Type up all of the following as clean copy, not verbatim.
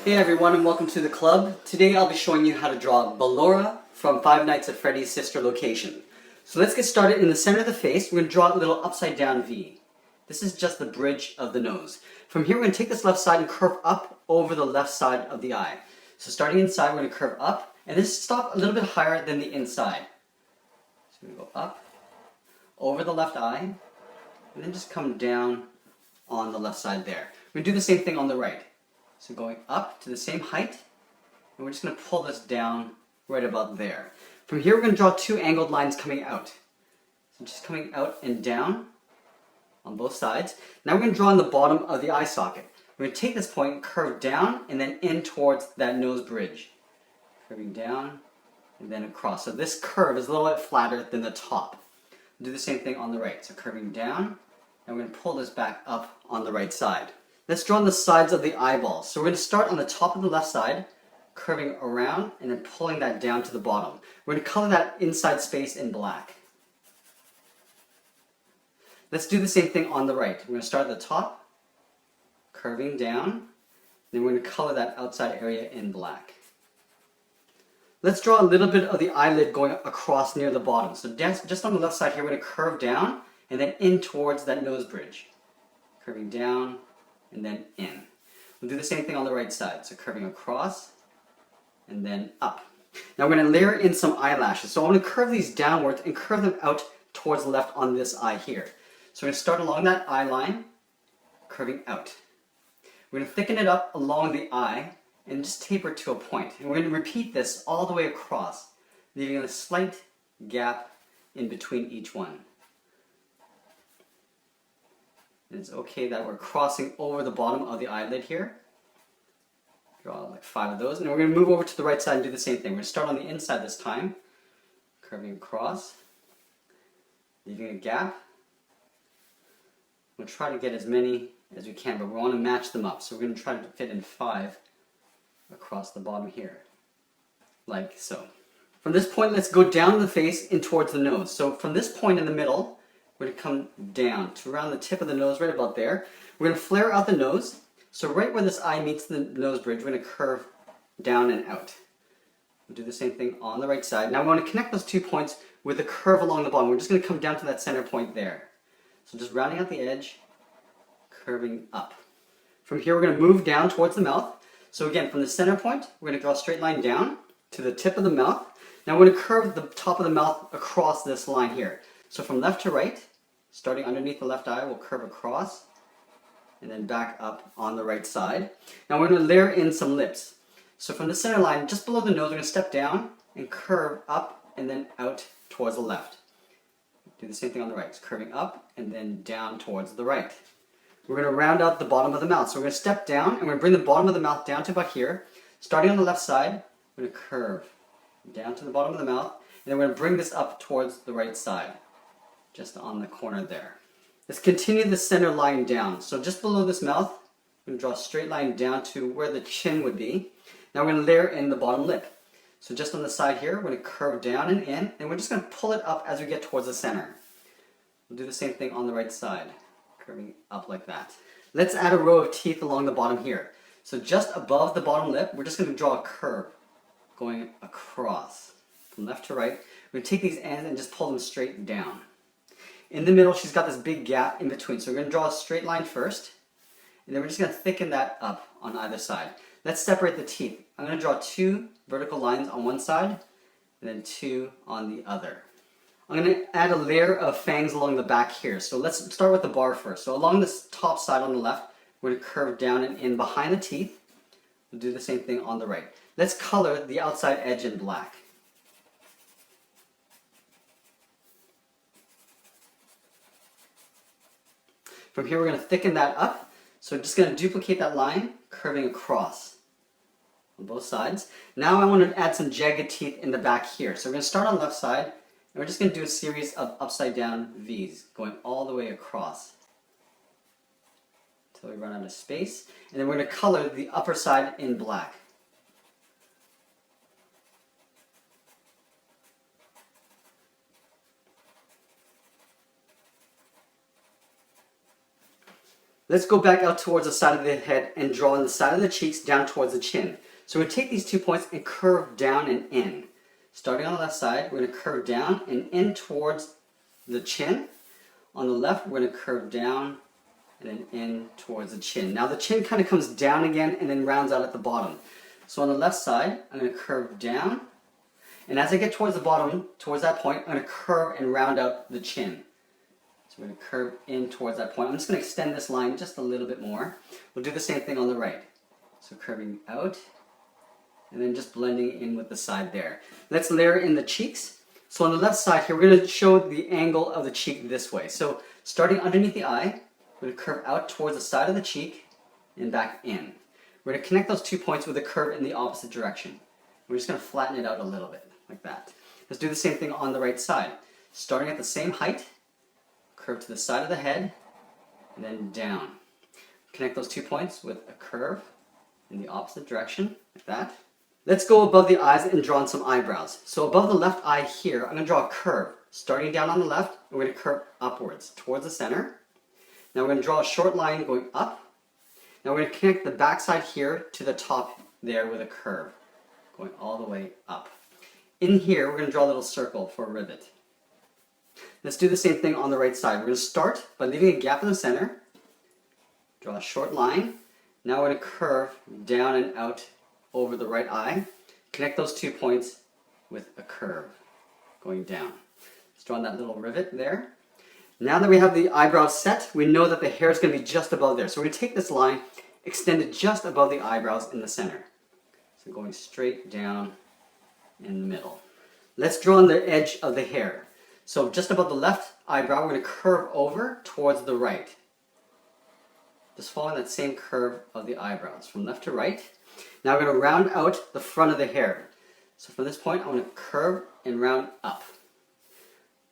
Hey everyone and welcome to the club. Today I'll be showing you how to draw Ballora from Five Nights at Freddy's sister location. So let's get started. In the center of the face, we're going to draw a little upside down V. This is just the bridge of the nose. From here we're going to take this left side and curve up over the left side of the eye. So starting inside we're going to curve up and then stop a little bit higher than the inside. So we're going to go up over the left eye and then just come down on the left side there. We're going to do the same thing on the right. So going up to the same height, and we're just going to pull this down right about there. From here we're going to draw two angled lines coming out. So just coming out and down on both sides. Now we're going to draw on the bottom of the eye socket. We're going to take this point, curve down, and then in towards that nose bridge. Curving down, and then across. So this curve is a little bit flatter than the top. We'll do the same thing on the right. So curving down, and we're going to pull this back up on the right side. Let's draw on the sides of the eyeballs. So we're going to start on the top of the left side, curving around and then pulling that down to the bottom. We're going to color that inside space in black. Let's do the same thing on the right. We're going to start at the top, curving down, then we're going to color that outside area in black. Let's draw a little bit of the eyelid going across near the bottom. So just on the left side here, we're going to curve down and then in towards that nose bridge. Curving down, and then in. We'll do the same thing on the right side. So curving across and then up. Now we're going to layer in some eyelashes. So I'm going to curve these downwards and curve them out towards the left on this eye here. So we're going to start along that eye line, curving out. We're going to thicken it up along the eye and just taper to a point. And we're going to repeat this all the way across, leaving a slight gap in between each one. It's okay that we're crossing over the bottom of the eyelid here. Draw like 5 of those, and then we're going to move over to the right side and do the same thing. We're going to start on the inside this time, curving across, leaving a gap. We'll try to get as many as we can, but we want to match them up. So we're going to try to fit in 5 across the bottom here, like so. From this point, let's go down the face and towards the nose. So from this point in the middle, we're going to come down to around the tip of the nose, right about there. We're going to flare out the nose. So right where this eye meets the nose bridge, we're going to curve down and out. We'll do the same thing on the right side. Now we want to connect those 2 points with a curve along the bottom. We're just going to come down to that center point there. So just rounding out the edge, curving up. From here we're going to move down towards the mouth. So again, from the center point, we're going to draw a straight line down to the tip of the mouth. Now we're going to curve the top of the mouth across this line here. So from left to right, starting underneath the left eye, we'll curve across and then back up on the right side. Now we're going to layer in some lips. So from the center line, just below the nose, we're going to step down and curve up and then out towards the left. Do the same thing on the right, so curving up and then down towards the right. We're going to round out the bottom of the mouth. So we're going to step down and we're going to bring the bottom of the mouth down to about here. Starting on the left side, we're going to curve down to the bottom of the mouth, and then we're going to bring this up towards the right side, just on the corner there. Let's continue the center line down. So just below this mouth, we're going to draw a straight line down to where the chin would be. Now we're going to layer in the bottom lip. So just on the side here, we're going to curve down and in, and we're just going to pull it up as we get towards the center. We'll do the same thing on the right side, curving up like that. Let's add a row of teeth along the bottom here. So just above the bottom lip, we're just going to draw a curve going across from left to right. We're going to take these ends and just pull them straight down. In the middle, she's got this big gap in between. So we're going to draw a straight line first, and then we're just going to thicken that up on either side. Let's separate the teeth. I'm going to draw 2 vertical lines on one side, and then 2 on the other. I'm going to add a layer of fangs along the back here. So let's start with the bar first. So along this top side on the left, we're going to curve down and in behind the teeth. We'll do the same thing on the right. Let's color the outside edge in black. From here we're going to thicken that up. So I'm just going to duplicate that line, curving across on both sides. Now I want to add some jagged teeth in the back here. So we're going to start on the left side, and we're just going to do a series of upside down V's, going all the way across until we run out of space. And then we're going to color the upper side in black. Let's go back out towards the side of the head and draw on the side of the cheeks down towards the chin. So we're going to take these 2 points and curve down and in. Starting on the left side, we're going to curve down and in towards the chin. On the left, we're going to curve down and then in towards the chin. Now the chin kind of comes down again and then rounds out at the bottom. So on the left side, I'm going to curve down. And as I get towards the bottom, towards that point, I'm going to curve and round out the chin. So we're going to curve in towards that point. I'm just going to extend this line just a little bit more. We'll do the same thing on the right. So curving out and then just blending in with the side there. Let's layer in the cheeks. So on the left side here, we're going to show the angle of the cheek this way. So starting underneath the eye, we're going to curve out towards the side of the cheek and back in. We're going to connect those 2 points with a curve in the opposite direction. We're just going to flatten it out a little bit, like that. Let's do the same thing on the right side. Starting at the same height, curve to the side of the head, and then down. Connect those 2 points with a curve in the opposite direction, like that. Let's go above the eyes and draw on some eyebrows. So above the left eye here, I'm going to draw a curve. Starting down on the left, and we're going to curve upwards towards the center. Now we're going to draw a short line going up. Now we're going to connect the back side here to the top there with a curve, going all the way up. In here, we're going to draw a little circle for a rivet. Let's do the same thing on the right side. We're going to start by leaving a gap in the center, draw a short line. Now we're going to curve down and out over the right eye. Connect those 2 points with a curve going down. Let's draw that little rivet there. Now that we have the eyebrows set, we know that the hair is going to be just above there. So we're going to take this line, extend it just above the eyebrows in the center. So going straight down in the middle. Let's draw on the edge of the hair. So just above the left eyebrow, we're going to curve over towards the right. Just following that same curve of the eyebrows from left to right. Now we're going to round out the front of the hair. So from this point, I'm going to curve and round up.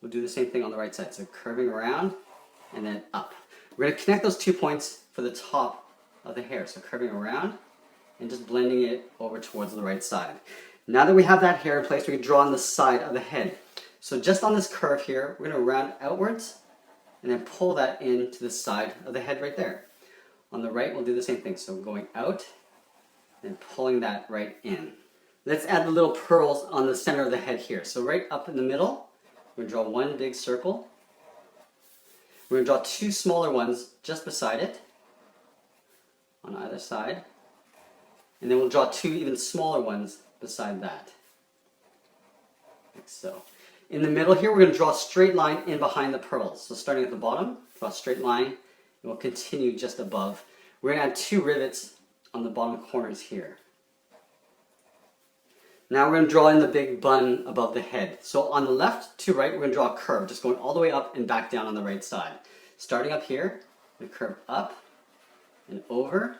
We'll do the same thing on the right side. So curving around and then up. We're going to connect those 2 points for the top of the hair. So curving around and just blending it over towards the right side. Now that we have that hair in place, we can draw on the side of the head. So just on this curve here, we're going to round outwards and then pull that into the side of the head right there. On the right, we'll do the same thing. So going out and pulling that right in. Let's add the little pearls on the center of the head here. So right up in the middle, we're going to draw one big circle. We're going to draw 2 smaller ones just beside it on either side. And then we'll draw 2 even smaller ones beside that, like so. In the middle here, we're going to draw a straight line in behind the pearls. So starting at the bottom, draw a straight line, and we'll continue just above. We're going to add 2 rivets on the bottom corners here. Now we're going to draw in the big bun above the head. So on the left to right, we're going to draw a curve, just going all the way up and back down on the right side. Starting up here, we curve up and over,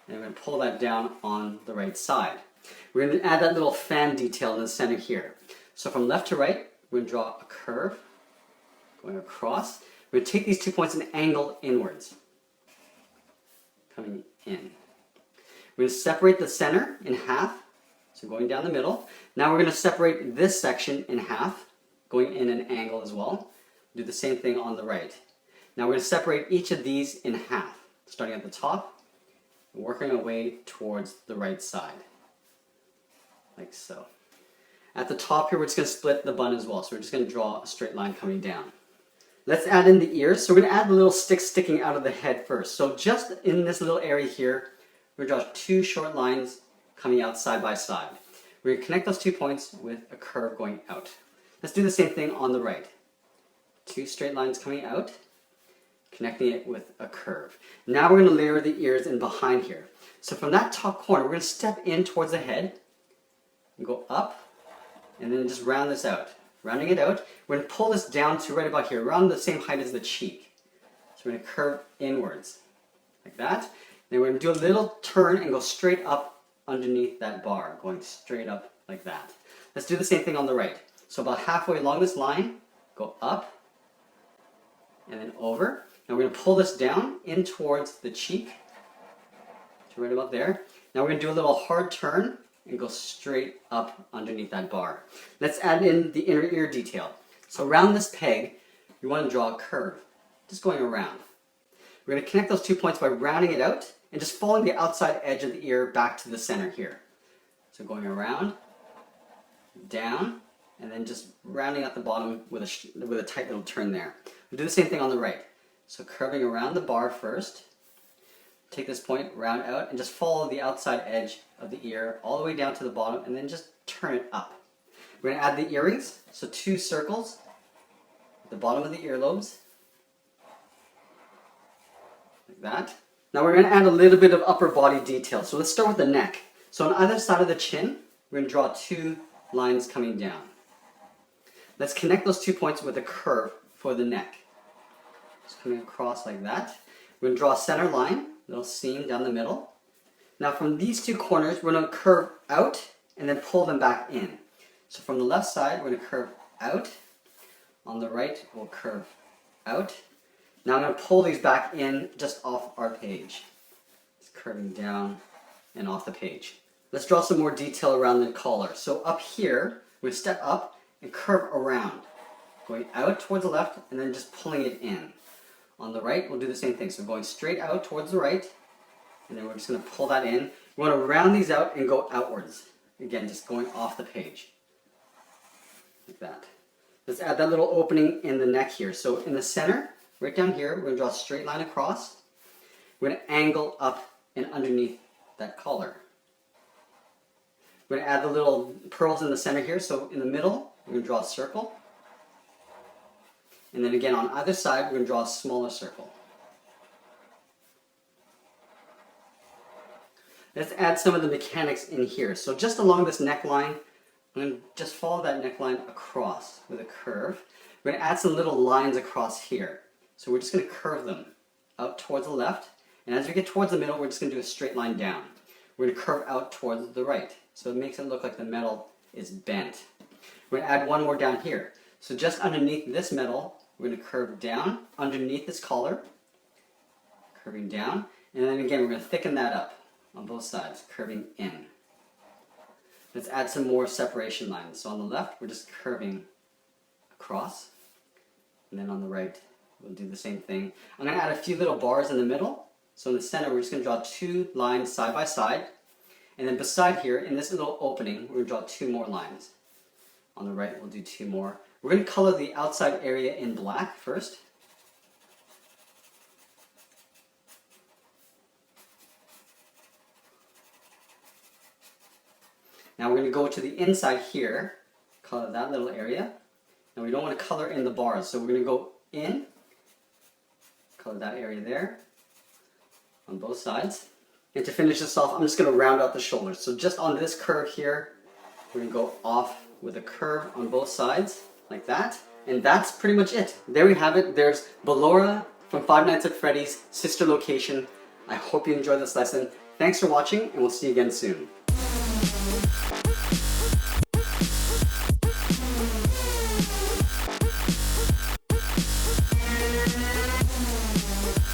and we're going to pull that down on the right side. We're going to add that little fan detail in the center here. So from left to right, we're going to draw a curve going across. We're going to take these 2 points and angle inwards, coming in. We're going to separate the center in half, so going down the middle. Now we're going to separate this section in half, going in an angle as well. Do the same thing on the right. Now we're going to separate each of these in half, starting at the top, and working our way towards the right side, like so. At the top here, we're just going to split the bun as well, so we're just going to draw a straight line coming down. Let's add in the ears. So we're going to add the little sticks sticking out of the head first. So just in this little area here, we're going to draw 2 short lines coming out side by side. We're going to connect those 2 points with a curve going out. Let's do the same thing on the right. 2 straight lines coming out, connecting it with a curve. Now we're going to layer the ears in behind here. So from that top corner, we're going to step in towards the head and go up and then just round this out. Rounding it out, we're going to pull this down to right about here, around the same height as the cheek. So we're going to curve inwards, like that. Then we're going to do a little turn and go straight up underneath that bar, going straight up like that. Let's do the same thing on the right. So about halfway along this line, go up and then over. Now we're going to pull this down in towards the cheek, to right about there. Now we're going to do a little hard turn and go straight up underneath that bar. Let's add in the inner ear detail. So around this peg, you want to draw a curve, just going around. We're We're going to connect those 2 points by rounding it out and just following the outside edge of the ear back to the center here. So going around, down, and then just rounding out the bottom with a tight little turn there. We'll do the same thing on the right. So curving around the bar first, take this point, round out, and just follow the outside edge of the ear all the way down to the bottom, and then just turn it up. We're going to add the earrings, so 2 circles at the bottom of the earlobes, like that. Now we're going to add a little bit of upper body detail. So let's start with the neck. So on either side of the chin, we're going to draw 2 lines coming down. Let's connect those 2 points with a curve for the neck. Just coming across like that. We're going to draw a center line, little seam down the middle. Now from these 2 corners, we're going to curve out and then pull them back in. So from the left side, we're going to curve out. On the right, we'll curve out. Now I'm going to pull these back in just off our page. Just curving down and off the page. Let's draw some more detail around the collar. So up here, we step up and curve around, going out towards the left and then just pulling it in. On the right, we'll do the same thing. So going straight out towards the right, and then we're just going to pull that in. We want to round these out and go outwards. Again, just going off the page, like that. Let's add that little opening in the neck here. So in the center, right down here, we're going to draw a straight line across. We're going to angle up and underneath that collar. We're going to add the little pearls in the center here. So in the middle, we're going to draw a circle. And then again, on either side, we're going to draw a smaller circle. Let's add some of the mechanics in here. So just along this neckline, I'm going to just follow that neckline across with a curve. We're going to add some little lines across here. So we're just going to curve them out towards the left. And as we get towards the middle, we're just going to do a straight line down. We're going to curve out towards the right. So it makes it look like the metal is bent. We're going to add one more down here. So just underneath this metal, we're going to curve down underneath this collar, curving down. And then again, we're going to thicken that up on both sides, curving in. Let's add some more separation lines. So on the left, we're just curving across. And then on the right, we'll do the same thing. I'm going to add a few little bars in the middle. So in the center, we're just going to draw 2 lines side by side. And then beside here, in this little opening, we're going to draw 2 more lines. On the right, we'll do 2 more. We're going to color the outside area in black first. Now we're going to go to the inside here, color that little area. And we don't want to color in the bars, so we're going to go in, color that area there on both sides. And to finish this off, I'm just going to round out the shoulders. So just on this curve here, we're going to go off with a curve on both sides, like that. And that's pretty much it. There we have it. There's Ballora from Five Nights at Freddy's sister location. I hope you enjoyed this lesson. Thanks for watching, and we'll see you again soon.